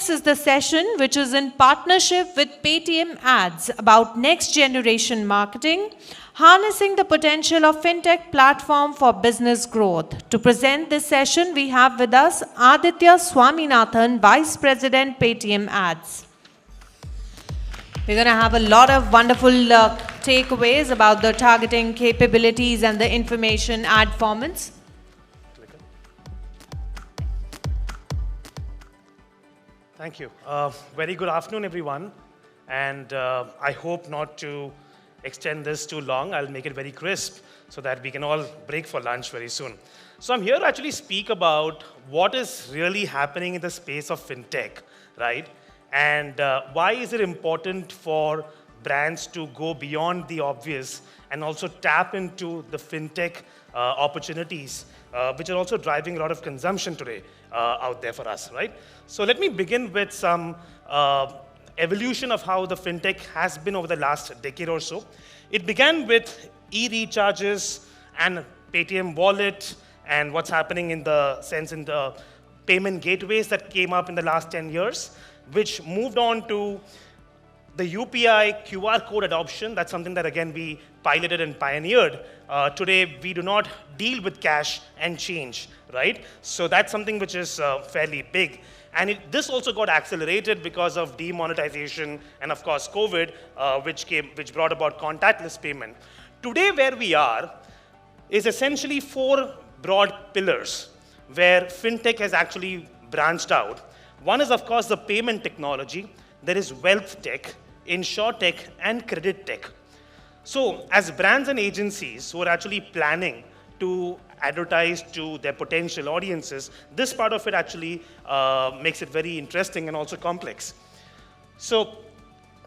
Next is the session which is in partnership with Paytm Ads about next generation marketing, harnessing the potential of Fintech platform for business growth. To present this session, we have with us Aditya Swaminathan, Vice President, Paytm Ads. We're going to have a lot of wonderful takeaways about the targeting capabilities and the information ad formats. Thank you. Very good afternoon, everyone. And I hope not to extend this too long. I'll make it very crisp so that we can all break for lunch very soon. So I'm here to actually speak about what is really happening in the space of fintech, right? And why is it important for brands to go beyond the obvious and also tap into the fintech opportunities, which are also driving a lot of consumption today out there for us, right? So let me begin with some evolution of how the fintech has been over the last decade or so. It began with e-recharges and Paytm wallet and what's happening in the sense in the payment gateways that came up in the last 10 years, which moved on to the UPI QR code adoption. That's something that, again, we piloted and pioneered. Today, we do not deal with cash and change, right? So that's something which is fairly big. And this also got accelerated because of demonetization and, of course, COVID, which brought about contactless payment. Today, where we are is essentially 4 broad pillars where fintech has actually branched out. One is, of course, the payment technology. There is wealth tech, insurtech, and credit tech. So as brands and agencies who are actually planning to advertise to their potential audiences, this part of it actually makes it very interesting and also complex. So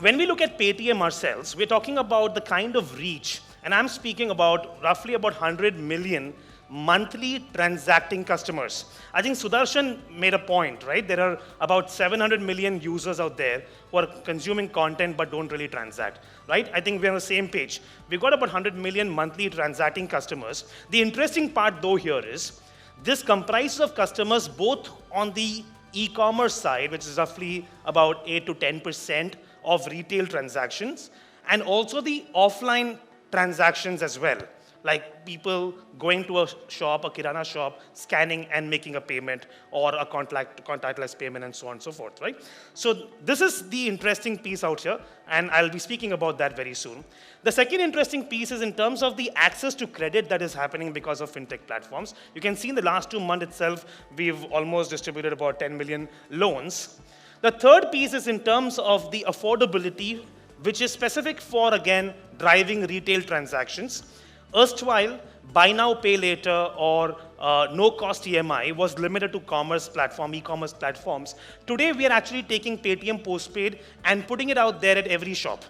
when we look at Paytm ourselves, we're talking about the kind of reach, and I'm speaking about roughly about 100 million monthly transacting customers. I think Sudarshan made a point, right? There are about 700 million users out there who are consuming content but don't really transact, right? I think we're on the same page. We've got about 100 million monthly transacting customers. The interesting part though here is, this comprises of customers both on the e-commerce side, which is roughly about 8 to 10% of retail transactions, and also the offline transactions as well, like people going to a shop, a kirana shop, scanning and making a payment, or a contactless payment, and so on and so forth, right? So this is the interesting piece out here, and I'll be speaking about that very soon. The second interesting piece is in terms of the access to credit that is happening because of fintech platforms. You can see in the last 2 months itself, we've almost distributed about 10 million loans. The third piece is in terms of the affordability, which is specific for, again, driving retail transactions. Erstwhile, buy now, pay later, or no-cost EMI was limited to e-commerce platforms. Today, we are actually taking Paytm Postpaid and putting it out there at every shop,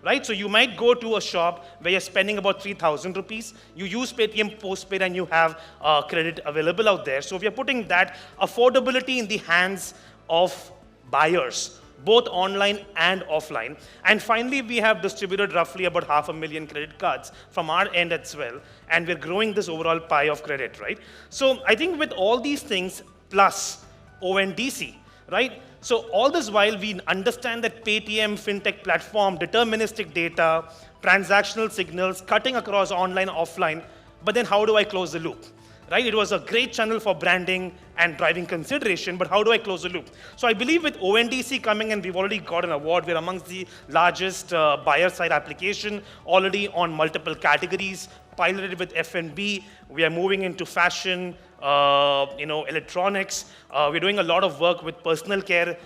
right? So you might go to a shop where you're spending about 3,000 rupees. You use Paytm Postpaid and you have credit available out there. So we are putting that affordability in the hands of buyers, both online and offline. And finally, we have distributed roughly about 500,000 credit cards from our end as well, and we're growing this overall pie of credit, right? So I think with all these things, plus ONDC, right? So all this while, we understand that Paytm fintech platform, deterministic data, transactional signals, cutting across online, offline, but then how do I close the loop? Right? It was a great channel for branding and driving consideration, but how do I close the loop? So I believe with ONDC coming, and we've already got an award, we're amongst the largest buyer-side application, already on multiple categories, piloted with F&B. We are moving into fashion, electronics. We're doing a lot of work with personal care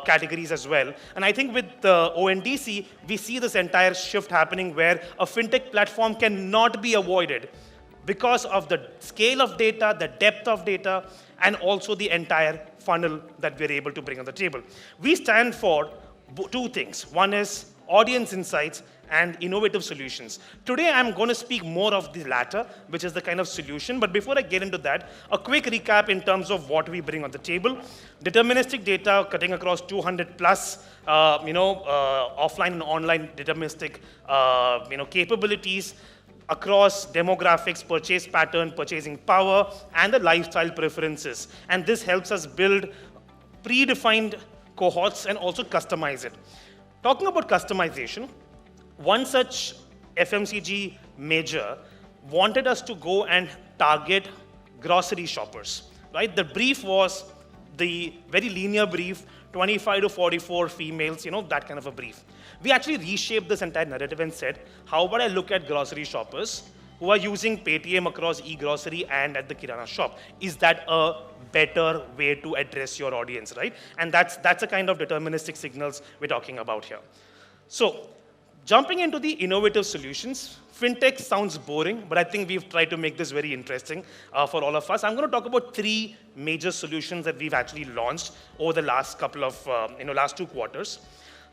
categories as well. And I think with the ONDC, we see this entire shift happening where a fintech platform cannot be avoided because of the scale of data, the depth of data, and also the entire funnel that we're able to bring on the table. We stand for 2 things. One is audience insights and innovative solutions. Today, I'm going to speak more of the latter, which is the kind of solution. But before I get into that, a quick recap in terms of what we bring on the table. Deterministic data cutting across 200 plus, offline and online deterministic, capabilities across demographics, purchase pattern, purchasing power, and the lifestyle preferences. And this helps us build predefined cohorts and also customize it. Talking about customization, one such FMCG major wanted us to go and target grocery shoppers, right? The brief was the very linear brief, 25 to 44 females, that kind of a brief. We actually reshaped this entire narrative and said, how about I look at grocery shoppers who are using Paytm across e-grocery and at the Kirana shop? Is that a better way to address your audience, right? And that's the kind of deterministic signals we're talking about here. So, jumping into the innovative solutions, Fintech sounds boring, but I think we've tried to make this very interesting for all of us. I'm going to talk about 3 major solutions that we've actually launched over the last couple of, last 2 quarters.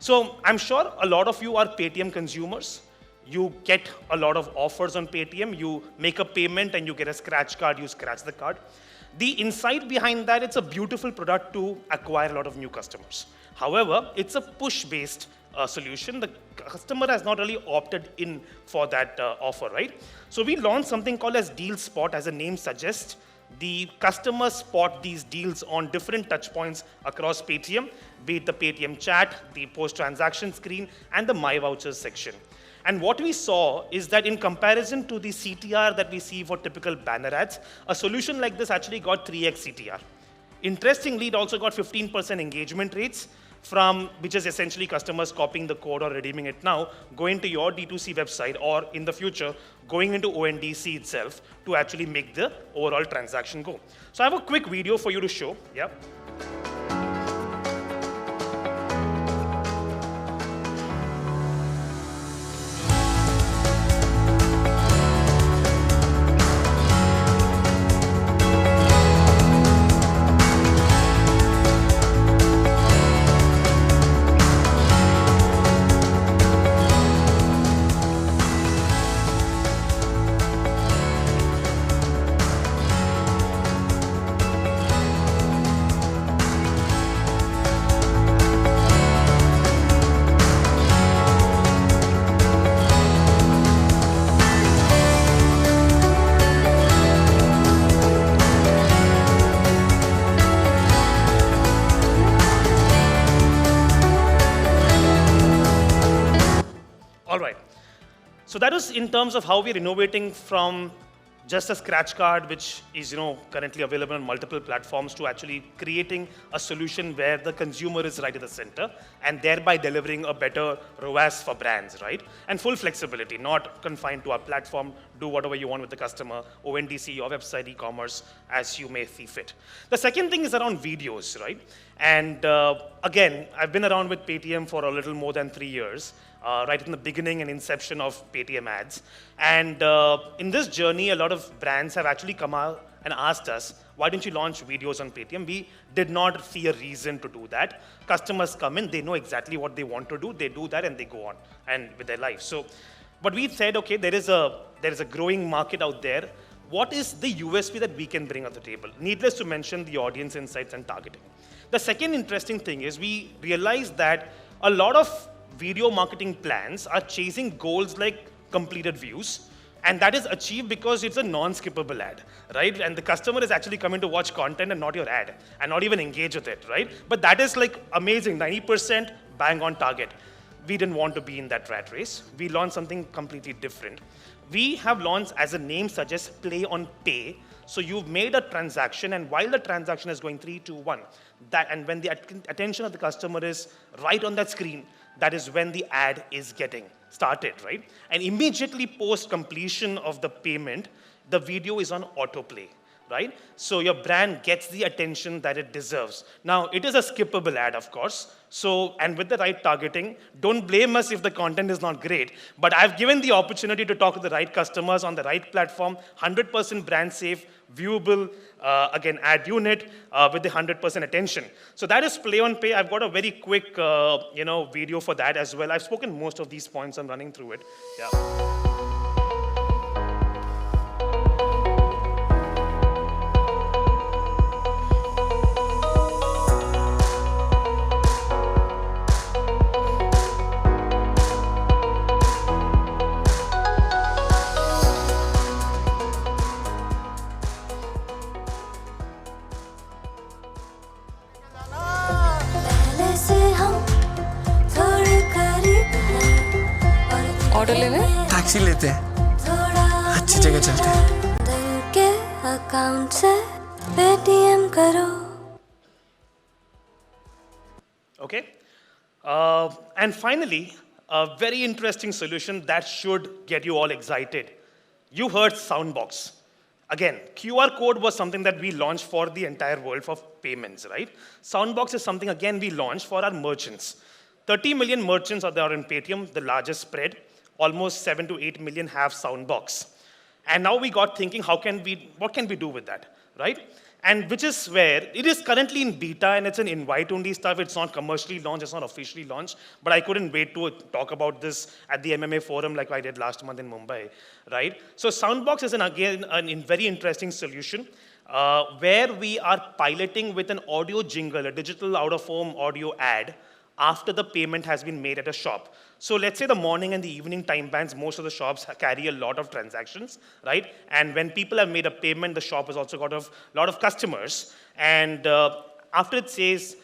So I'm sure a lot of you are Paytm consumers. You get a lot of offers on Paytm. You make a payment and you get a scratch card. You scratch the card. The insight behind that, it's a beautiful product to acquire a lot of new customers. However, it's a push-based solution. The customer has not really opted in for that offer, right? So we launched something called as Deal Spot, as the name suggests. The customers spot these deals on different touch points across Paytm, be it the Paytm chat, the post-transaction screen, and the My Vouchers section. And what we saw is that in comparison to the CTR that we see for typical banner ads, a solution like this actually got 3x CTR. Interestingly, it also got 15% engagement rates, which is essentially customers copying the code or redeeming it now, going to your D2C website, or in the future, going into ONDC itself to actually make the overall transaction go. So I have a quick video for you to show. Yeah. All right. So that is in terms of how we're innovating from just a scratch card, which is currently available on multiple platforms, to actually creating a solution where the consumer is right at the center, and thereby delivering a better ROAS for brands, right? And full flexibility, not confined to our platform. Do whatever you want with the customer, ONDC, your website, e-commerce, as you may see fit. The second thing is around videos, right? And again, I've been around with Paytm for a little more than 3 years. Right in the beginning and inception of Paytm Ads. And in this journey, a lot of brands have actually come out and asked us, why didn't you launch videos on Paytm? We did not see a reason to do that. Customers come in, they know exactly what they want to do, they do that, and they go on and with their life. So, but we said, okay, there is a growing market out there. What is the USP that we can bring at the table? Needless to mention the audience insights and targeting. The second interesting thing is we realized that a lot of video marketing plans are chasing goals like completed views, and that is achieved because it's a non-skippable ad, right? And the customer is actually coming to watch content and not your ad, and not even engage with it, right? But that is like amazing, 90% bang on target. We didn't want to be in that rat race. We launched something completely different. We have launched, as the name suggests, play on pay. So you've made a transaction, and while the transaction is going 3, 2, 1, and when the attention of the customer is right on that screen, that is when the ad is getting started, right? And immediately post completion of the payment, the video is on autoplay, right? So your brand gets the attention that it deserves. Now, it is a skippable ad, of course. So, and with the right targeting, don't blame us if the content is not great. But I've given the opportunity to talk to the right customers on the right platform, 100% brand safe, viewable, again, ad unit with the 100% attention. So that is play on pay. I've got a very quick, video for that as well. I've spoken most of these points. I'm running through it. Yeah. Auto लेने? Taxi लेते हैं, अच्छी जगह चलते हैं। दिल के account से पेटीएम करो। Okay. And finally, a very interesting solution that should get you all excited. You heard Soundbox. Again, QR code was something that we launched for the entire world for payments, right? Soundbox is something, again, we launched for our merchants. 30 million merchants are there in Paytm, the largest spread. Almost 7 to 8 million have Soundbox. And now we got thinking, what can we do with that, right? And which is where it is currently in beta and it's an invite-only stuff. It's not commercially launched, it's not officially launched. But I couldn't wait to talk about this at the MMA forum like I did last month in Mumbai, right? So Soundbox is again a very interesting solution where we are piloting with an audio jingle, a digital out-of-home audio ad after the payment has been made at a shop. So let's say the morning and the evening time bands, most of the shops carry a lot of transactions, right? And when people have made a payment, the shop has also got a lot of customers. And after it says,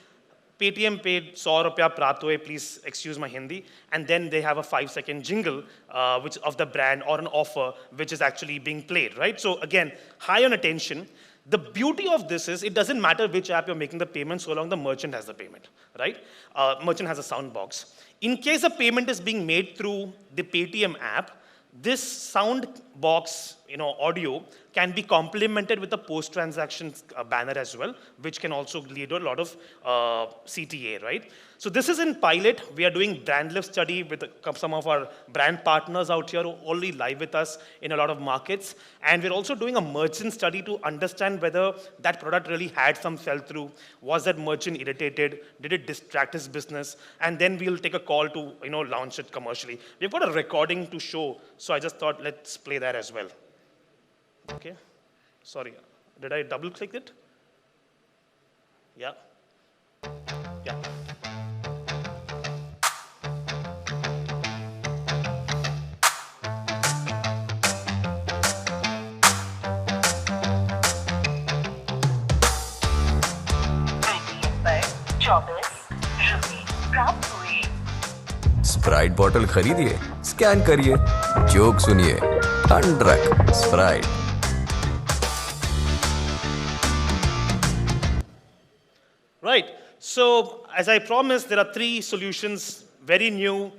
Paytm paid 100 rupiya प्राप्त हुए, please excuse my Hindi. And then they have a 5-second jingle which of the brand or an offer which is actually being played, right? So again, high on attention. The beauty of this is it doesn't matter which app you're making the payment so long the merchant has the payment, right? Merchant has a sound box. In case a payment is being made through the Paytm app, this sound box, audio can be complemented with a post-transaction banner as well, which can also lead to a lot of CTA, right? So this is in pilot. We are doing brand lift study with some of our brand partners out here who are already live with us in a lot of markets. And we're also doing a merchant study to understand whether that product really had some sell-through. Was that merchant irritated? Did it distract his business? And then we'll take a call to launch it commercially. We've got a recording to show, so I just thought let's play that as well. Okay. Sorry, did I double-click it? Yeah. Yeah. Sprite bottle खरीदिए, scan करिए, joke सुनिए, ठंड रख Sprite. Right. So as I promised, there are 3 solutions, very new,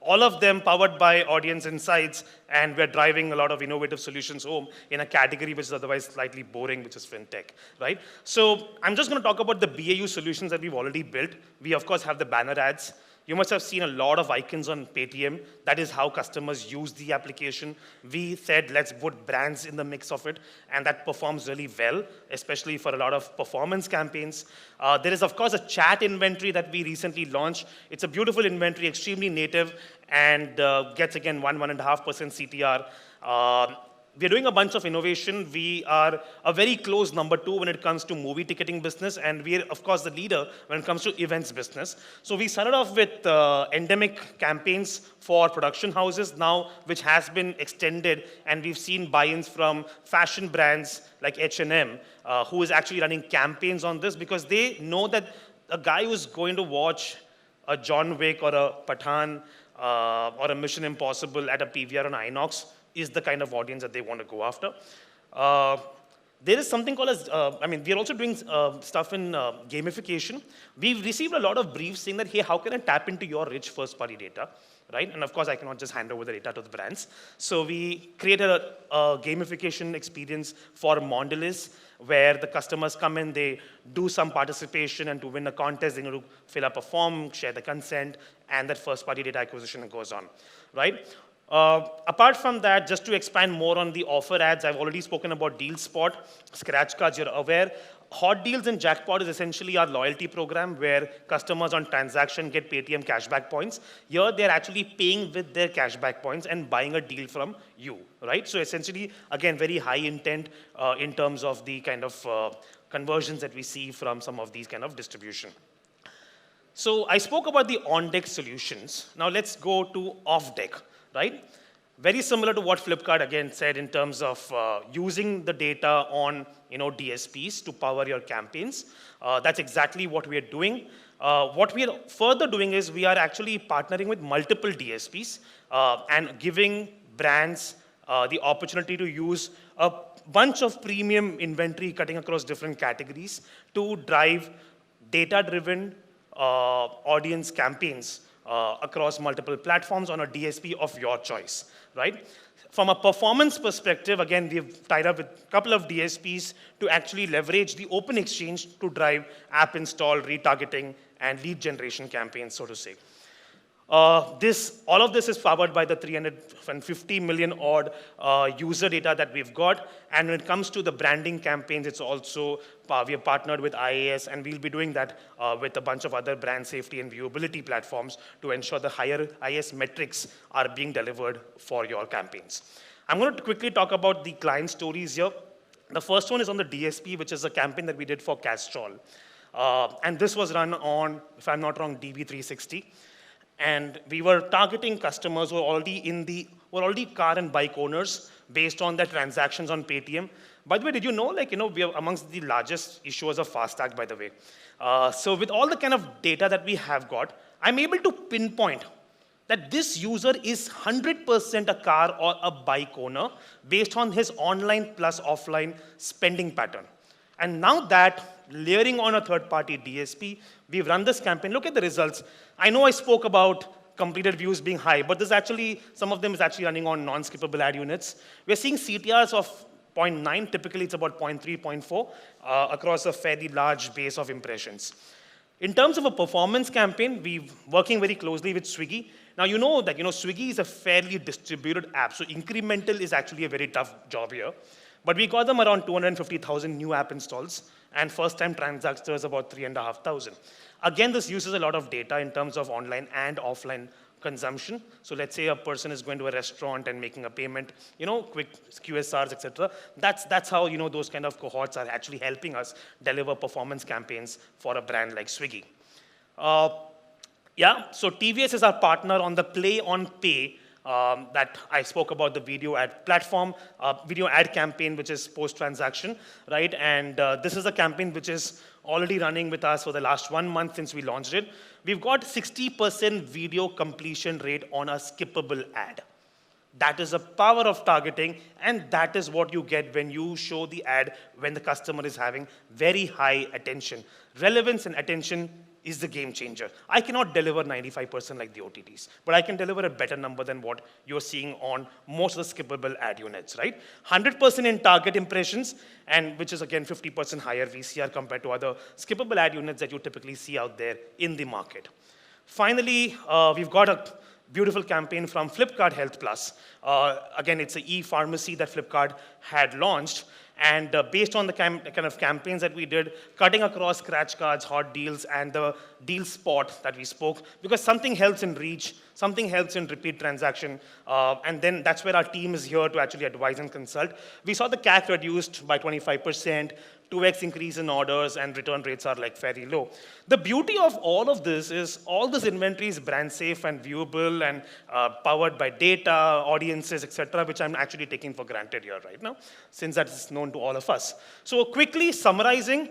all of them powered by audience insights, and we're driving a lot of innovative solutions home in a category which is otherwise slightly boring, which is fintech, right? So I'm just going to talk about the BAU solutions that we've already built. We, of course, have the banner ads. You must have seen a lot of icons on Paytm. That is how customers use the application. We said, let's put brands in the mix of it, and that performs really well, especially for a lot of performance campaigns. There is, of course, a chat inventory that we recently launched. It's a beautiful inventory, extremely native, and gets, again, 1.5% CTR. We're doing a bunch of innovation. We are a very close number 2 when it comes to movie ticketing business, and we're, of course, the leader when it comes to events business. So we started off with endemic campaigns for production houses now, which has been extended, and we've seen buy-ins from fashion brands like H&M, who is actually running campaigns on this because they know that a guy who's going to watch a John Wick or a Pathan or a Mission Impossible at a PVR on Inox is the kind of audience that they want to go after. There is something called as, we're also doing stuff in gamification. We've received a lot of briefs saying that, hey, how can I tap into your rich first-party data, right? And of course, I cannot just hand over the data to the brands. So we created a gamification experience for Mondelez, where the customers come in, they do some participation, and to win a contest, they need to fill up a form, share the consent, and that first-party data acquisition goes on, right? Apart from that, just to expand more on the offer ads, I've already spoken about Deal Spot, Scratch Cards, you're aware. Hot Deals and Jackpot is essentially our loyalty program where customers on transaction get Paytm cashback points. Here, they're actually paying with their cashback points and buying a deal from you, right? So essentially, again, very high intent in terms of the kind of conversions that we see from some of these kind of distribution. So I spoke about the on-deck solutions. Now let's go to off-deck. Right? Very similar to what Flipkart again said in terms of using the data on DSPs to power your campaigns. That's exactly what we are doing. What we are further doing is we are actually partnering with multiple DSPs and giving brands the opportunity to use a bunch of premium inventory cutting across different categories to drive data-driven audience campaigns across multiple platforms on a DSP of your choice, right? From a performance perspective, again, we've tied up with a couple of DSPs to actually leverage the open exchange to drive app install, retargeting, and lead generation campaigns, so to say. All of this is powered by the 350 million odd user data that we've got. And when it comes to the branding campaigns, it's also, we have partnered with IAS, and we'll be doing that with a bunch of other brand safety and viewability platforms to ensure the higher IAS metrics are being delivered for your campaigns. I'm going to quickly talk about the client stories here. The first one is on the DSP, which is a campaign that we did for Castrol. And this was run on, if I'm not wrong, DV360. And we were targeting customers who were already car and bike owners based on their transactions on Paytm. By the way, did you know, we are amongst the largest issuers of FASTag, by the way. So with all the kind of data that we have got, I'm able to pinpoint that this user is 100% a car or a bike owner based on his online plus offline spending pattern. And now that, layering on a third-party DSP, we've run this campaign. Look at the results. I know I spoke about completed views being high, but some of them is actually running on non-skippable ad units. We're seeing CTRs of 0.9, typically it's about 0.3, 0.4, across a fairly large base of impressions. In terms of a performance campaign, we're working very closely with Swiggy. Now, you know that Swiggy is a fairly distributed app, so incremental is actually a very tough job here. But we got them around 250,000 new app installs, and first-time transactors about 3,500. Again, this uses a lot of data in terms of online and offline consumption. So let's say a person is going to a restaurant and making a payment, quick QSRs, etc. That's how those kind of cohorts are actually helping us deliver performance campaigns for a brand like Swiggy. So TVS is our partner on the Play on Pay that I spoke about, the video ad platform, video ad campaign, which is post-transaction, right? And this is a campaign which is already running with us for the last 1 month since we launched it. We've got 60% video completion rate on a skippable ad. That is the power of targeting, and that is what you get when you show the ad when the customer is having very high attention. Relevance and attention is the game changer. I cannot deliver 95% like the OTTs, but I can deliver a better number than what you're seeing on most of the skippable ad units, right? 100% in target impressions, and which is again 50% higher VCR compared to other skippable ad units that you typically see out there in the market. Finally, we've got a beautiful campaign from Flipkart Health Plus. Again, it's an e-pharmacy that Flipkart had launched. And based on the kind of campaigns that we did, cutting across scratch cards, hot deals, and the deal spot that we spoke, because something helps in reach, something helps in repeat transaction, and then that's where our team is here to actually advise and consult. We saw the CAC reduced by 25%, 2x increase in orders, and return rates are fairly low. The beauty of all of this is all this inventory is brand safe and viewable and powered by data, audiences, etc., which I'm actually taking for granted here right now, since that is known to all of us. So quickly summarizing,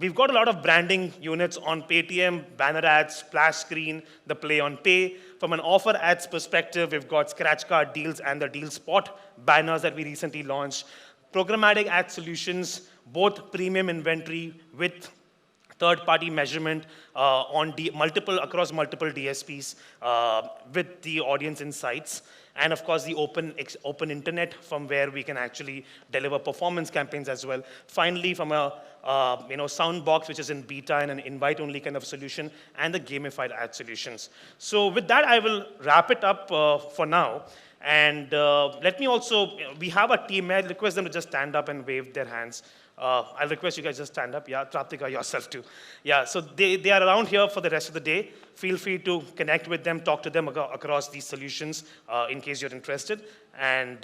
we've got a lot of branding units on Paytm, banner ads, splash screen, the Play on Pay. From an offer ads perspective, we've got scratch card deals and the deal spot banners that we recently launched. Programmatic ad solutions, both premium inventory with third-party measurement across multiple DSPs with the audience insights, and of course the open internet from where we can actually deliver performance campaigns as well. Finally, from a soundbox, which is in beta and an invite-only kind of solution, and the gamified ad solutions. So with that, I will wrap it up for now. And let me also, we have a team. May I request them to just stand up and wave their hands? I'll request you guys just stand up. Yeah, Traptika, yourself too. Yeah, so they are around here for the rest of the day. Feel free to connect with them, talk to them across these solutions in case you're interested. And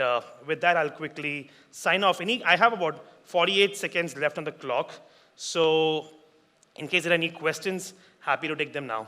with that, I'll quickly sign off. I have about 48 seconds left on the clock. So in case there are any questions, happy to take them now.